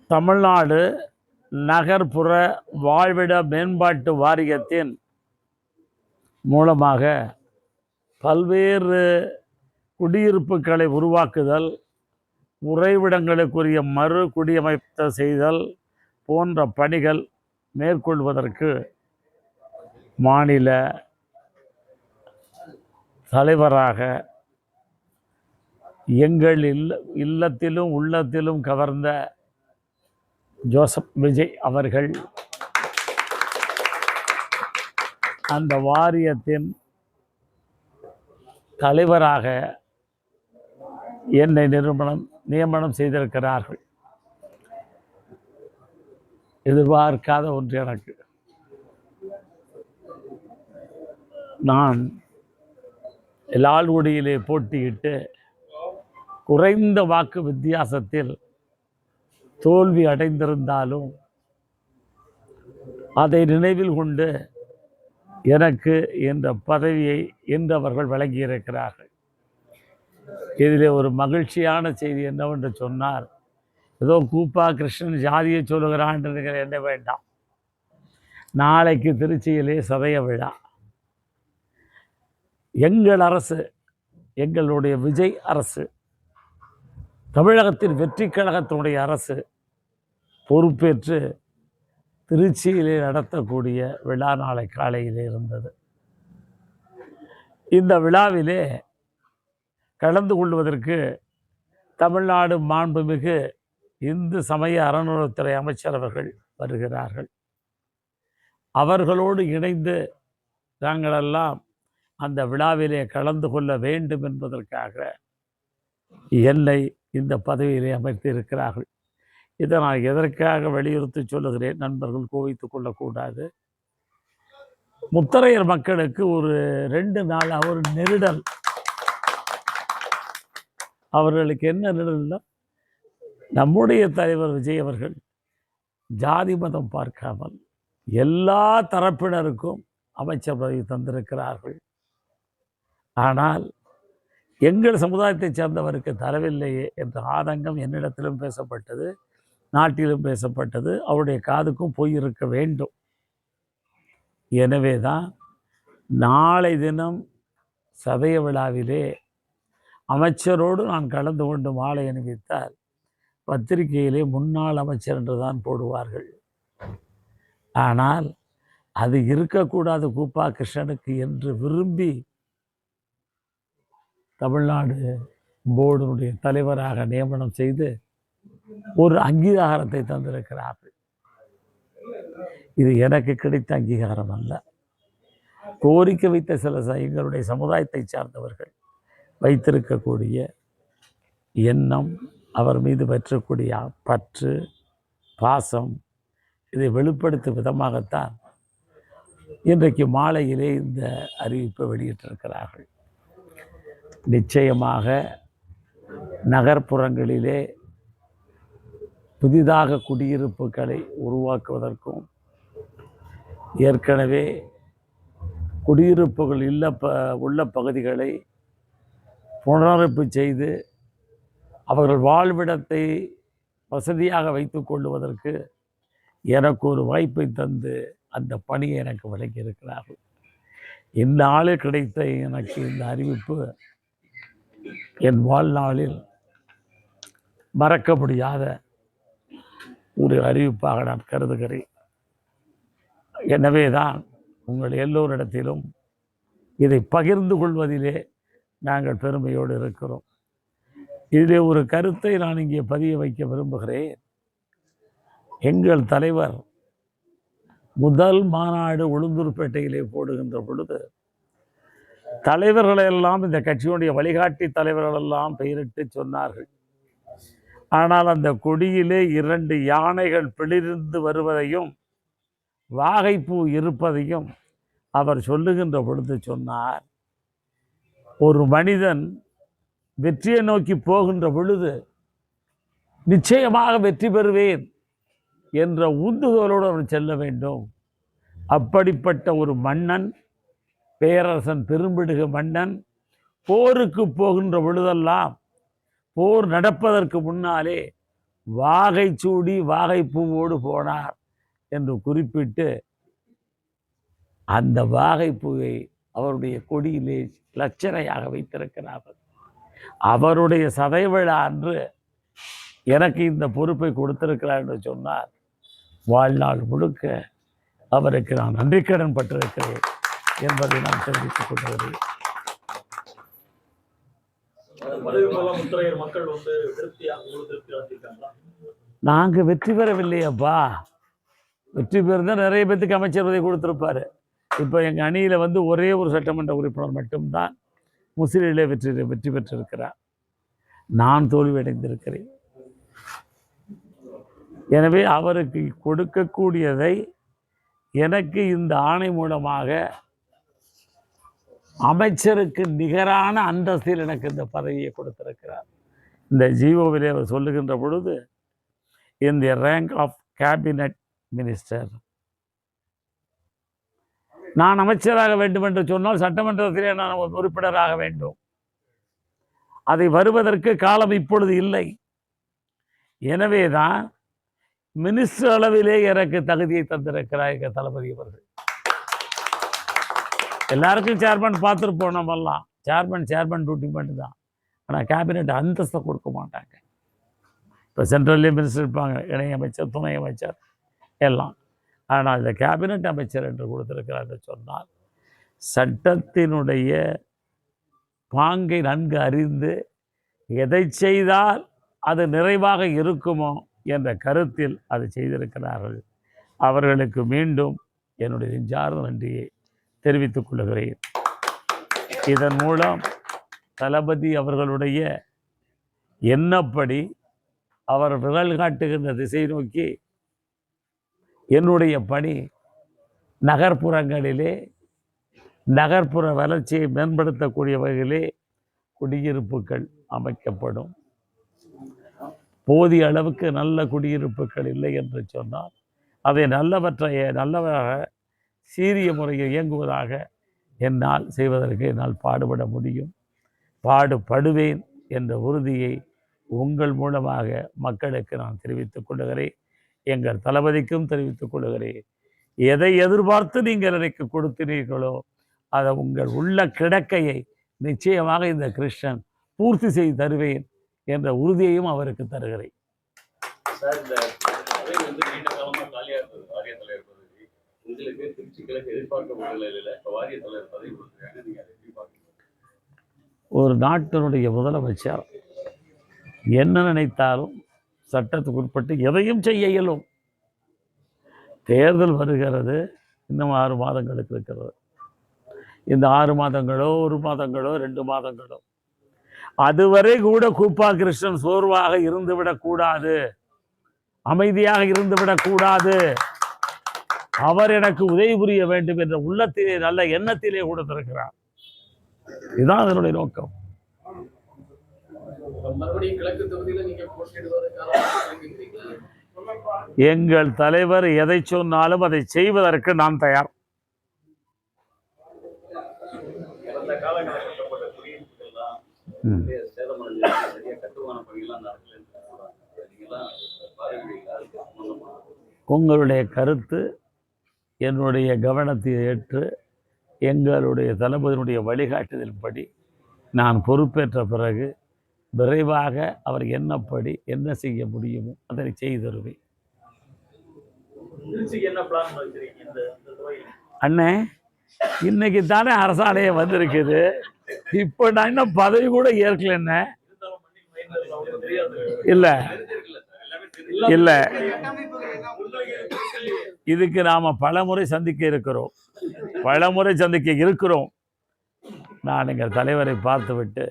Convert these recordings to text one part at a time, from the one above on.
தமிழ்நாடு நகர்ப்புற வாழ்விட மேம்பாட்டு வாரியத்தின் மூலமாக பல்வேறு குடியிருப்புகளை உருவாக்குதல், உறைவிடங்களுக்குரிய மறு குடியமைத்த செய்தல் போன்ற பணிகள் மேற்கொள்வதற்கு மாநில தலைவராக எங்கள் இல்லத்திலும் உள்ளத்திலும் கவர்ந்த ஜோசப் விஜய் அவர்கள் அந்த வாரியத்தின் தலைவராக என்னை நியமனம் செய்திருக்கிறார்கள். எதிர்பார்க்காத ஒன்று எனக்கு. நான் லால்குடியிலே போட்டியிட்டு குறைந்த வாக்கு வித்தியாசத்தில் தோல்வி அடைந்திருந்தாலும் அதை நினைவில் கொண்டு எனக்கு இந்த பதவியை இன்று அவர்கள் வழங்கியிருக்கிறார்கள். இதில் ஒரு மகிழ்ச்சியான செய்தி என்னவென்று சொன்னால், ஏதோ கூப்பா கிருஷ்ணன் ஜாதியை சொல்லுகிறான் என்று எண்ண வேண்டாம். நாளைக்கு திருச்சியிலே சதய விழா. எங்கள் அரசு, எங்களுடைய விஜய் அரசு, தமிழகத்தின் வெற்றி கழகத்தினுடைய அரசு பொறுப்பேற்று திருச்சியிலே நடத்தக்கூடிய விழா நாளை காலையிலே இருந்தது. இந்த விழாவிலே கலந்து கொள்வதற்கு தமிழ்நாடு மாண்புமிகு இந்து சமய அறநிலையத்துறை அமைச்சர் அவர்கள் வருகிறார்கள். அவர்களோடு இணைந்து நாங்களெல்லாம் அந்த விழாவிலே கலந்து கொள்ள வேண்டும் என்பதற்காக என்னை இந்த பதவியிலே அமைத்திருக்கிறார்கள். இதை நான் எதற்காக வலியுறுத்தி சொல்லுகிறேன், நண்பர்கள் கோவித்துக் கொள்ளக்கூடாது. முத்தரையர் மக்களுக்கு ஒரு 2 நாள் ஒரு நெருடல். அவர்களுக்கு என்ன நெருடல்னா, நம்முடைய தலைவர் விஜய் அவர்கள் ஜாதி மதம் பார்க்காமல் எல்லா தரப்பினருக்கும் அமைச்சர் பதவி தந்திருக்கிறார்கள். ஆனால் எங்கள் சமுதாயத்தைச் சேர்ந்தவருக்கு தரவில்லையே என்ற ஆதங்கம் என்னிடத்திலும் பேசப்பட்டது, நாட்டிலும் பேசப்பட்டது. அவருடைய காதுக்கும் போயிருக்க வேண்டும். எனவே தான் நாளை தினம் சதய விழாவிலே அமைச்சரோடு நான் கலந்து கொண்டு மாலை அணிவித்தால் பத்திரிகையிலே முன்னாள் அமைச்சர் என்று தான் போடுவார்கள். ஆனால் அது இருக்கக்கூடாது கூப்பா கிருஷ்ணனுக்கு என்று விரும்பி தமிழ்நாடு போர்டினுடைய தலைவராக நியமனம் செய்து ஒரு அங்கீகாரத்தை தந்திருக்கிறார்கள். இது எனக்கு கிடைத்த அங்கீகாரம் அல்ல. கோரிக்கை வைத்த சில எங்களுடைய சமுதாயத்தை சார்ந்தவர்கள் வைத்திருக்கக்கூடிய எண்ணம், அவர் மீது பெற்றக்கூடிய பற்று, பாசம், இதை வெளிப்படுத்தும் விதமாகத்தான் இன்றைக்கு மாலையிலே இந்த அறிவிப்பை வெளியிட்டிருக்கிறார்கள். நிச்சயமாக நகர்ப்புறங்களிலே புதிதாக குடியிருப்புகளை உருவாக்குவதற்கும், ஏற்கனவே குடியிருப்புகள் உள்ள பகுதிகளை புனரமைப்பு செய்து அவர்கள் வாழ்விடத்தை வசதியாக வைத்து கொள்வதற்கு எனக்கு ஒரு வாய்ப்பை தந்து அந்த பணியை எனக்கு வழங்கியிருக்கிறார்கள். இந்த நாளில் கிடைத்த எனக்கு இந்த அறிவிப்பு என் வாழ்நாளில் மறக்க முடியாத ஒரு அறிவிப்பாக நான் கருதுகிறேன். எனவே தான் உங்கள் எல்லோரிடத்திலும் இதை பகிர்ந்து கொள்வதிலே நாங்கள் பெருமையோடு இருக்கிறோம். இதிலே ஒரு கருத்தை நான் இங்கே பதிய வைக்க விரும்புகிறேன். எங்கள் தலைவர் முதல் மாநாடு உளுந்தூர்பேட்டையிலே போடுகின்ற பொழுது தலைவர்களெல்லாம், இந்த கட்சியினுடைய வழிகாட்டி தலைவர்களெல்லாம் பெயரிட்டு சொன்னார்கள். ஆனால் அந்த கொடியிலே 2 யானைகள் பிளிர்ந்து வருவதையும் வாகைப்பூ இருப்பதையும் அவர் சொல்லுகின்ற பொழுது சொன்னார், ஒரு மனிதன் வெற்றியை நோக்கி போகின்ற பொழுது நிச்சயமாக வெற்றி பெறுவேன் என்ற உந்துதலோடு அவர் செல்ல வேண்டும். அப்படிப்பட்ட ஒரு மன்னன், பேரரசன், பெரும்பிடுகு மன்னன் போருக்கு போகின்ற பொழுதெல்லாம் போர் நடப்பதற்கு முன்னாலே வாகை சூடி வாகை பூவோடு போனார் என்று குறிப்பிட்டு அந்த வாகை பூவை அவருடைய கொடியிலே லட்சணையாக வைத்திருக்கிறார்கள். அவருடைய சதை விழா அன்று எனக்கு இந்த பொறுப்பை கொடுத்திருக்கிறார் என்று சொன்னார். வாழ்நாள் முழுக்க அவருக்கு நான் நன்றிக்கடன் பட்டிருக்கிறேன் என்பதை நான் தெரிவித்துக் கொள்கிறேன். நாங்க வெற்றி பெறவில்லையப்பா. வெற்றி பெறுந்தால் நிறைய பேத்துக்கு அமைச்சர் பதவி கொடுத்திருப்பாரு. இப்போ எங்கள் அணியில் ஒரே ஒரு சட்டமன்ற உறுப்பினர் மட்டும்தான் முஸ்லீமிலே வெற்றி பெற்றிருக்கிறார். நான் தோல்வியடைந்திருக்கிறேன். எனவே அவருக்கு கொடுக்கக்கூடியதை எனக்கு இந்த ஆணை மூலமாக அமைச்சருக்கு நிகரான அந்தஸ்தில் எனக்கு இந்த பதவியை கொடுத்திருக்கிறார். இந்த ஜிஓவிலே அவர் சொல்லுகின்ற பொழுது in the rank of cabinet minister, நான் அமைச்சராக வேண்டும் என்று சொன்னால் சட்டமன்றத்திலே நான் ஒரு உறுப்பினராக வேண்டும். அதை வருவதற்கு காலம் இப்பொழுது இல்லை. எனவேதான் மினிஸ்டர் அளவிலே எனக்கு தகுதியை தந்திருக்கிறார் எங்கள் தளபதி அவர்கள். எல்லாருக்கும் சேர்மன் பார்த்துருப்போம். நம்மெல்லாம் சேர்மன் டியூட்டி மட்டும் தான். ஆனால் கேபினெட் அந்தஸ்தை கொடுக்க மாட்டாங்க. இப்போ சென்ட்ரல்லே மினிஸ்டர் இருப்பாங்க, இணையமைச்சர், துணை அமைச்சர் எல்லாம். ஆனால் இந்த கேபினெட் அமைச்சர் என்று கொடுத்திருக்கிறார் என்று சொன்னால் சட்டத்தினுடைய பாங்கை நன்கு அறிந்து எதை செய்தால் அது நிறைவாக இருக்குமோ என்ற கருத்தில் அதை செய்திருக்கிறார்கள். அவர்களுக்கு மீண்டும் என்னுடைய நெஞ்சார்ந்த நன்றியை தெரிவித்துக் கொள்கிறேன். இதன் மூலம் தளபதி அவர்களுடைய எண்ணப்படி அவர் விரல் காட்டுகின்ற திசை நோக்கி என்னுடைய பணி நகர்ப்புறங்களிலே நகர்ப்புற வளர்ச்சியை மேம்படுத்தக்கூடிய வகையிலே குடியிருப்புகள் அமைக்கப்படும். போதிய அளவுக்கு நல்ல குடியிருப்புகள் இல்லை என்று சொன்னால் அதை நல்லவராக சீரிய முறையில் இயங்குவதாக என்னால் செய்வதற்கு என்னால் பாடுபட முடியும். பாடுபடுவேன் என்ற உறுதியை உங்கள் மூலமாக மக்களுக்கு நான் தெரிவித்துக் கொள்கிறேன். எங்கள் தளபதிக்கும் தெரிவித்துக் கொள்கிறேன். எதை எதிர்பார்த்து நீங்கள் எனக்கு கொடுத்தீர்களோ அதை உங்கள் உள்ள கிடக்கையை நிச்சயமாக இந்த கிருஷ்ணன் பூர்த்தி செய்து தருவேன் என்ற உறுதியையும் அவருக்கு தருகிறேன். ஒரு நாட்டினுடைய முதலமைச்சர் என்ன நினைத்தாலும் சட்டத்துக்கு உட்பட்டு எதையும் செய்ய இயலும். தேர்தல் வருகிறது, இன்னும் 6 மாதங்களுக்கு இருக்கிறது. இந்த 6 மாதங்களோ 1 மாதங்களோ 2 மாதங்களோ அதுவரை கூட கூப்பா கிருஷ்ணன் சோர்வாக இருந்துவிடக்கூடாது, அமைதியாக இருந்துவிடக்கூடாது. அவர் எனக்கு உதவி புரிய வேண்டும் என்ற உள்ளத்திலே நல்ல எண்ணத்திலே கொடுத்திருக்கிறார். இதுதான் அதனுடைய நோக்கம். எங்கள் தலைவர் எதை சொன்னாலும் அதை செய்வதற்கு நான் தயார். உங்களுடைய கருத்து என்னுடைய கவனத்தை ஏற்று எங்களுடைய தளபதியினுடைய வழிகாட்டுதல்படி நான் பொறுப்பேற்ற பிறகு விரைவாக அவர் என்னப்படி என்ன செய்ய முடியுமோ அதை செய்து தருவேன். அண்ணே, இன்னைக்கு தானே அரசாணையை வந்திருக்குது. இப்போ நான் இன்னும் பதவி கூட ஏற்கல. என்ன இல்லை இல்லை, இதுக்கு நாம பலமுறை சந்திக்க இருக்கிறோம். நான் எங்கள் தலைவரை பார்த்துவிட்டு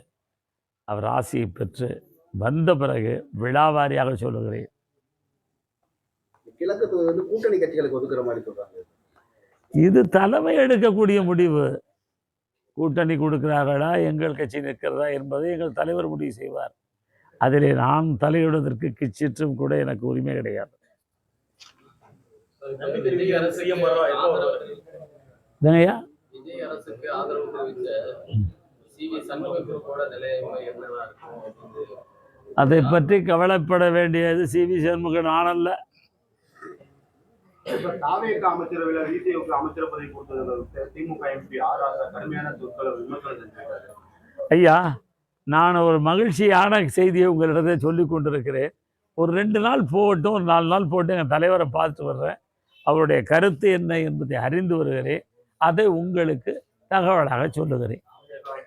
அவர் ஆசையை பெற்று வந்த பிறகு விழாவாரியாக சொல்லுகிறேன். கூட்டணி கட்சிகளுக்கு ஒதுக்குற மாதிரி சொல்றாங்க. இது தலைமை எடுக்கக்கூடிய முடிவு. கூட்டணி கொடுக்கிறார்களா, எங்கள் கட்சி நிற்கிறதா என்பதை எங்கள் தலைவர் முடிவு செய்வார். அதிலே நான் தலையிடுவதற்கு கிச்சிற்றும் கூட எனக்கு உரிமை கிடையாது. அதை பற்றி கவலைப்பட வேண்டியது சிவி சண்முகன் ஆனல்ல. இப்ப தாவேக அமைச்சரவையில விசிஓக்கு அமைச்சர் பதவி கொடுத்தது திமுக எம்பி ஆர் ராசா கடுமையான சொற்களை விமர்சனம் செஞ்சிருக்காரு. ஐயா, நான் ஒரு மகிழ்ச்சியான செய்தியை உங்களிடத்தை சொல்லி கொண்டிருக்கிறேன். ஒரு 2 நாள் போகட்டும், ஒரு 4 நாள் போட்டு எங்கள் தலைவரை பார்த்து வர்றேன். அவருடைய கருத்து என்ன என்பதை அறிந்து வருகிறேன். அதை உங்களுக்கு தகவலாக சொல்லுகிறேன்.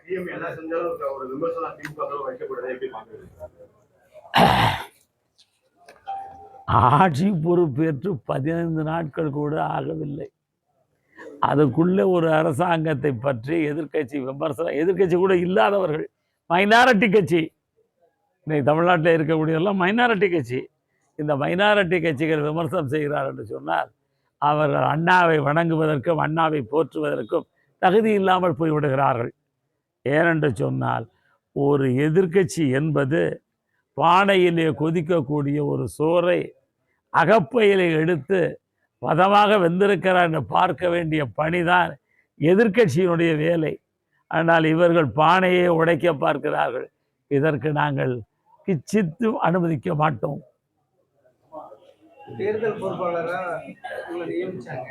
டிஎம் என்ன செஞ்சாலும் ஒரு விமர்சனம் திமுக வைக்கப்படுறதை எப்படி பார்க்குறீங்க? ஆட்சி பொறுப்பேற்று 15 நாட்கள் கூட ஆகவில்லை. அதுக்குள்ளே ஒரு அரசாங்கத்தை பற்றி எதிர்க்கட்சி விமர்சனம், எதிர்க்கட்சி கூட இல்லாதவர்கள், மைனாரிட்டி கட்சி, இன்னைக்கு தமிழ்நாட்டில் இருக்கக்கூடியதெல்லாம் மைனாரிட்டி கட்சி. இந்த மைனாரிட்டி கட்சிகள் விமர்சனம் செய்கிறார் என்று சொன்னால் அவர்கள் அண்ணாவை வணங்குவதற்கும் அண்ணாவை போற்றுவதற்கும் தகுதி இல்லாமல் போய்விடுகிறார்கள். ஏனென்று சொன்னால் ஒரு எதிர்க்கட்சி என்பது பானையிலே கொதிக்கக்கூடிய ஒரு சோறை அகப்பையிலே எடுத்து பதமாக வெந்திருக்கிறார் என்று பார்க்க வேண்டிய பணிதான் எதிர்க்கட்சியினுடைய வேலை. ஆனால் இவர்கள் பானையை உடைக்க பார்க்கிறார்கள். இதற்கு நாங்கள் கிச்சித்து அனுமதிக்க மாட்டோம். தேர்தல் பொறுப்பாளராக உங்களை நியமிச்சாங்க.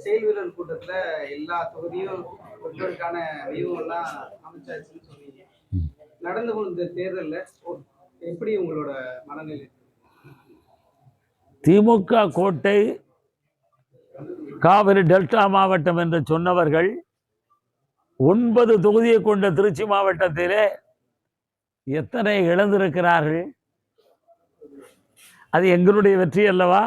செயல் வீரர் கூட்டத்தில் எல்லா தொகுதியும் பெண்களுக்கான வியூவெல்லாம் அமைச்சாச்சுன்னு சொன்னீங்க. நடந்து கொண்ட தேர்தலில் எப்படி உங்களோட மனநிலை? திமுக கோட்டை காவிரி டெல்டா மாவட்டம் என்று சொன்னவர்கள் 9 தொகுதியை கொண்ட திருச்சி மாவட்டத்திலே எத்தனை இழந்திருக்கிறார்கள்? அது எங்களுடைய வெற்றி அல்லவா?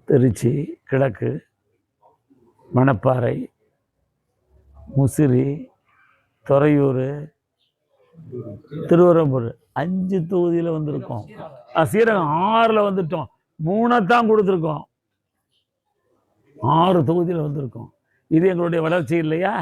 திருச்சி கிழக்கு, மணப்பாறை, முசிறி, துறையூர், திருவரம்பூர் 5 தொகுதியில் வந்திருக்கோம். ஸ்ரீரங்கம் 6ல் வந்துட்டோம். 3 தான் கொடுத்துருக்கோம். 6 தொகுதியில் வந்திருக்கோம். இது எங்களுடைய வளர்ச்சி இல்லையா?